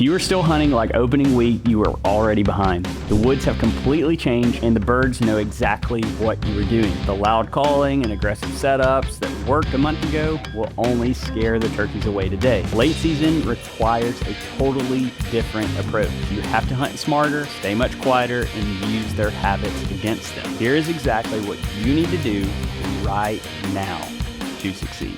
you are still hunting like opening week, you are already behind. The woods have completely changed and the birds know exactly what you are doing. The loud calling and aggressive setups that worked a month ago will only scare the turkeys away today. Late season requires a totally different approach. You have to hunt smarter, stay much quieter, and use their habits against them. Here is exactly what you need to do right now to succeed.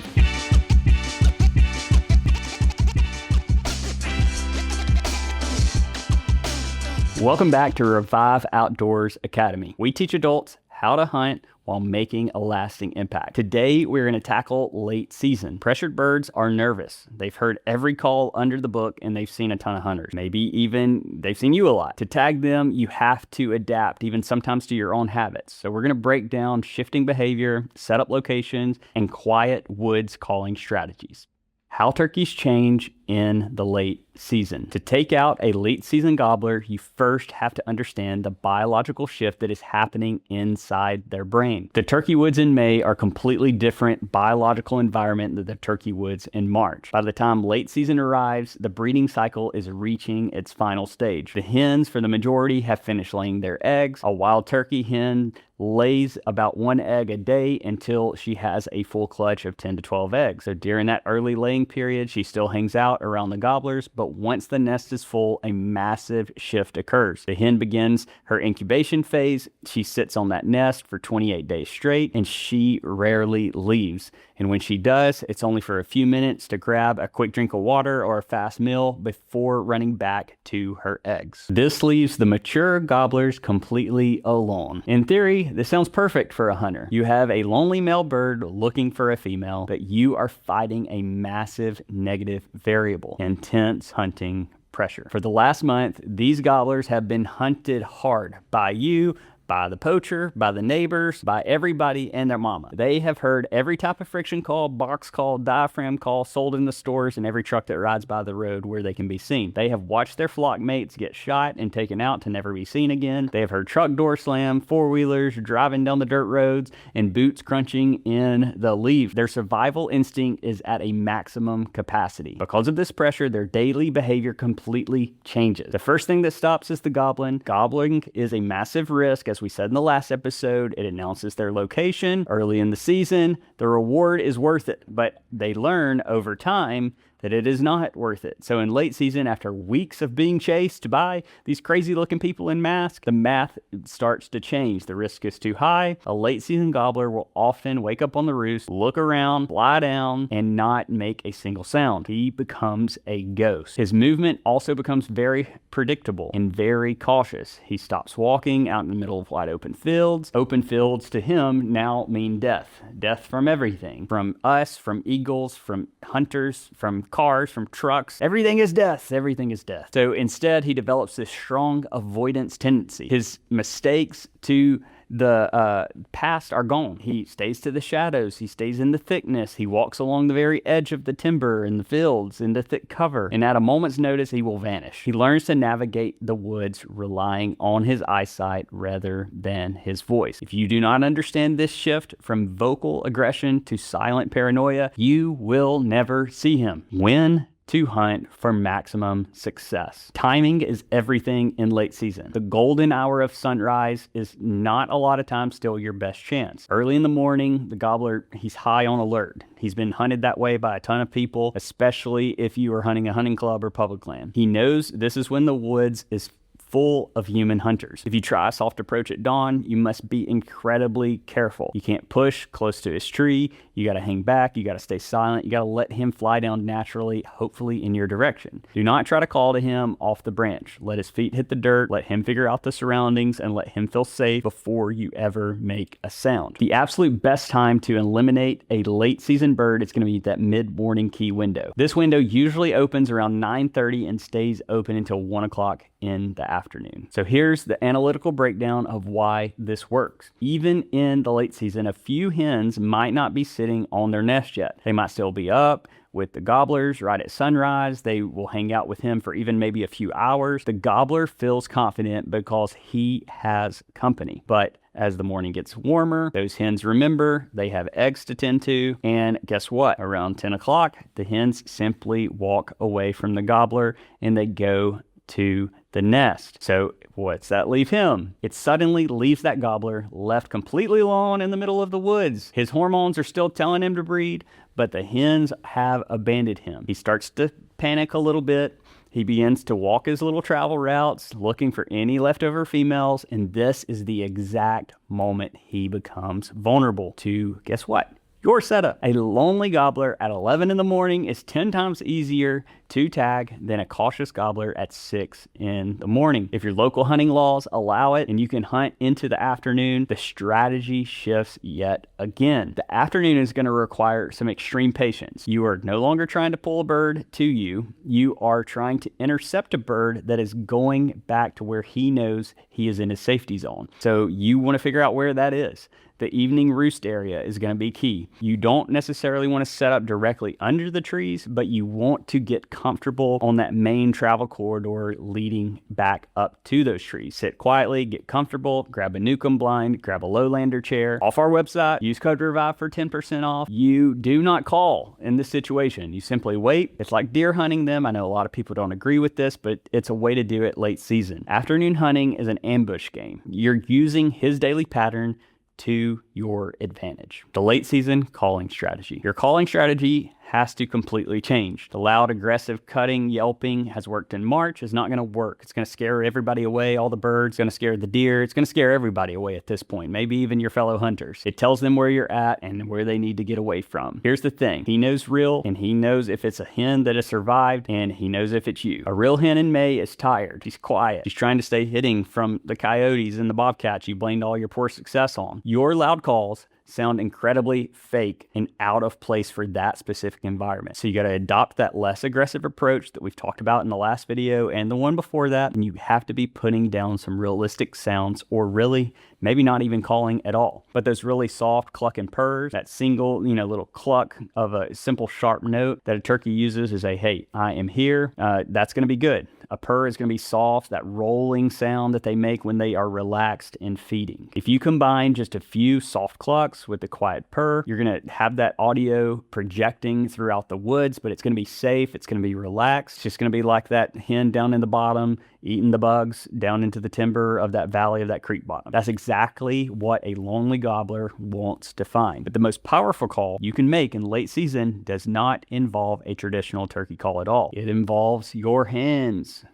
Welcome back to Revive Outdoors Academy. We teach adults how to hunt while making a lasting impact. Today, we're going to tackle late season. Pressured birds are nervous. They've heard every call under the book and they've seen a ton of hunters. Maybe even they've seen you a lot. To tag them, you have to adapt, even sometimes to your own habits. So we're going to break down shifting behavior, setup locations, and quiet woods calling strategies. How turkeys change in the late season. To take out a late season gobbler, you first have to understand the biological shift that is happening inside their brain. The turkey woods in May are completely different biological environment than the turkey woods in March. By the time late season arrives, the breeding cycle is reaching its final stage. The hens, for the majority, have finished laying their eggs. A wild turkey hen lays about 1 egg a day until she has a full clutch of 10 to 12 eggs. So during that early laying period, she still hangs out around the gobblers, but once the nest is full, a massive shift occurs. The hen begins her incubation phase. She sits on that nest for 28 days straight, and she rarely leaves. And when she does, it's only for a few minutes to grab a quick drink of water or a fast meal before running back to her eggs. This leaves the mature gobblers completely alone. In theory, this sounds perfect for a hunter. You have a lonely male bird looking for a female, but you are fighting a massive negative variable: intense hunting pressure. For the last month, these gobblers have been hunted hard by you, by the poacher, by the neighbors, by everybody and their mama. They have heard every type of friction call, box call, diaphragm call sold in the stores and every truck that rides by the road where they can be seen. They have watched their flock mates get shot and taken out to never be seen again. They have heard truck door slam, four-wheelers driving down the dirt roads, and boots crunching in the leaves. Their survival instinct is at a maximum capacity. Because of this pressure, their daily behavior completely changes. The first thing that stops is the gobbling. Gobbling is a massive risk. As we said in the last episode, it announces their location early in the season. The reward is worth it, but they learn over time that it is not worth it. So in late season, after weeks of being chased by these crazy looking people in masks, the math starts to change. The risk is too high. A late season gobbler will often wake up on the roost, look around, lie down, and not make a single sound. He becomes a ghost. His movement also becomes very predictable and very cautious. He stops walking out in the middle of wide open fields. Open fields to him now mean death. Death from everything. From us, from eagles, from hunters, from cars, from trucks. Everything is death. Everything is death. So instead, he develops this strong avoidance tendency. His mistakes to the past are gone. He stays to the shadows. He stays in the thickness. He walks along the very edge of the timber in the fields, in the thick cover. And at a moment's notice, he will vanish. He learns to navigate the woods relying on his eyesight rather than his voice. If you do not understand this shift from vocal aggression to silent paranoia, you will never see him. When to hunt for maximum success. Timing is everything in late season. The golden hour of sunrise is not a lot of times still your best chance. Early in the morning, the gobbler, he's high on alert. He's been hunted that way by a ton of people, especially if you are hunting a hunting club or public land. He knows this is when the woods is full of human hunters. If you try a soft approach at dawn, you must be incredibly careful. You can't push close to his tree. You got to hang back. You got to stay silent. You got to let him fly down naturally, hopefully in your direction. Do not try to call to him off the branch. Let his feet hit the dirt. Let him figure out the surroundings and let him feel safe before you ever make a sound. The absolute best time to eliminate a late season bird is going to be that mid-morning key window. This window usually opens around 9:30 and stays open until 1 o'clock in the afternoon. So here's the analytical breakdown of why this works. Even in the late season, a few hens might not be sitting on their nest yet. They might still be up, with the gobblers right at sunrise. They will hang out with him for even maybe a few hours. The gobbler feels confident because he has company. But as the morning gets warmer, those hens remember they have eggs to tend to. And guess what? Around 10 o'clock, the hens simply walk away from the gobbler and they go to the nest. So what's that leave him? It suddenly leaves that gobbler left completely alone in the middle of the woods. His hormones are still telling him to breed, but the hens have abandoned him. He starts to panic a little bit. He begins to walk his little travel routes, looking for any leftover females, and this is the exact moment he becomes vulnerable to, guess what? Your setup. A lonely gobbler at 11 in the morning is 10 times easier to tag than a cautious gobbler at 6 in the morning. If your local hunting laws allow it and you can hunt into the afternoon, the strategy shifts yet again. The afternoon is going to require some extreme patience. You are no longer trying to pull a bird to you. You are trying to intercept a bird that is going back to where he knows he is in his safety zone. So you want to figure out where that is. The evening roost area is going to be key. You don't necessarily want to set up directly under the trees, but you want to get comfortable on that main travel corridor leading back up to those trees. Sit quietly, get comfortable, grab a Newcomb blind, grab a lowlander chair. Off our website, use code REVIVE for 10% off. You do not call in this situation. You simply wait. It's like deer hunting them. I know a lot of people don't agree with this, but it's a way to do it late season. Afternoon hunting is an ambush game. You're using his daily pattern to your advantage. The late season calling strategy. Your calling strategy has to completely change. The loud, aggressive cutting, yelping has worked in March is not going to work. It's going to scare everybody away, all the birds, it's going to scare the deer, it's going to scare everybody away at this point, maybe even your fellow hunters. It tells them where you're at and where they need to get away from. Here's the thing. He knows real, and he knows if it's a hen that has survived, and he knows if it's you. A real hen in May is tired. She's quiet. She's trying to stay hidden from the coyotes and the bobcats you blamed all your poor success on. Your loud calls sound incredibly fake and out of place for that specific environment. So you got to adopt that less aggressive approach that we've talked about in the last video and the one before that, and you have to be putting down some realistic sounds, or really maybe not even calling at all. But those really soft cluck and purrs, that single, little cluck of a simple sharp note that a turkey uses is a, hey, I am here. That's going to be good. A purr is going to be soft, that rolling sound that they make when they are relaxed and feeding. If you combine just a few soft clucks with the quiet purr, you're going to have that audio projecting throughout the woods, but it's going to be safe. It's going to be relaxed. It's just going to be like that hen down in the bottom, eating the bugs down into the timber of that valley of that creek bottom. That's exactly what a lonely gobbler wants to find. But the most powerful call you can make in late season does not involve a traditional turkey call at all. It involves your hens.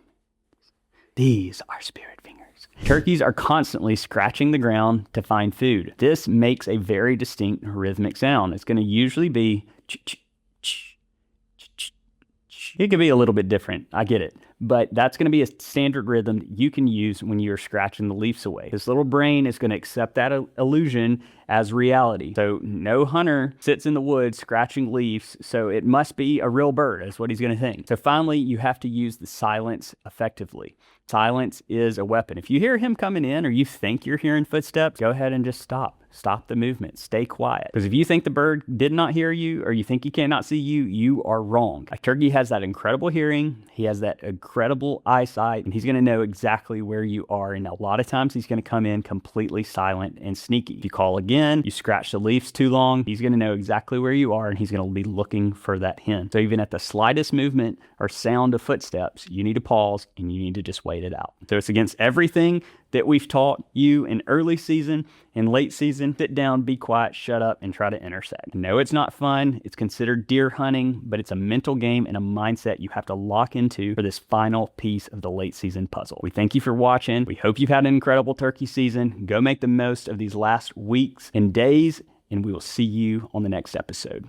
These are spirit fingers. Turkeys are constantly scratching the ground to find food. This makes a very distinct rhythmic sound. It's going to usually be it could be a little bit different. I get it. But that's going to be a standard rhythm that you can use when you're scratching the leaves away. This little brain is going to accept that illusion as reality. So no hunter sits in the woods scratching leaves, so it must be a real bird, is what he's going to think. So finally, you have to use the silence effectively. Silence is a weapon. If you hear him coming in or you think you're hearing footsteps, go ahead and just stop. Stop the movement. Stay quiet. Because if you think the bird did not hear you or you think he cannot see you, you are wrong. A turkey has that incredible hearing. He has that incredible eyesight, and he's going to know exactly where you are. And a lot of times he's going to come in completely silent and sneaky. If you call again, you scratch the leaves too long, he's going to know exactly where you are, and he's going to be looking for that hen. So even at the slightest movement or sound of footsteps, you need to pause and you need to just wait it out. So it's against everything that we've taught you in early season and late season. Sit down, be quiet, shut up, and try to intersect. No, it's not fun. It's considered deer hunting, but it's a mental game and a mindset you have to lock into for this final piece of the late season puzzle. We thank you for watching. We hope you've had an incredible turkey season. Go make the most of these last weeks and days, and we will see you on the next episode.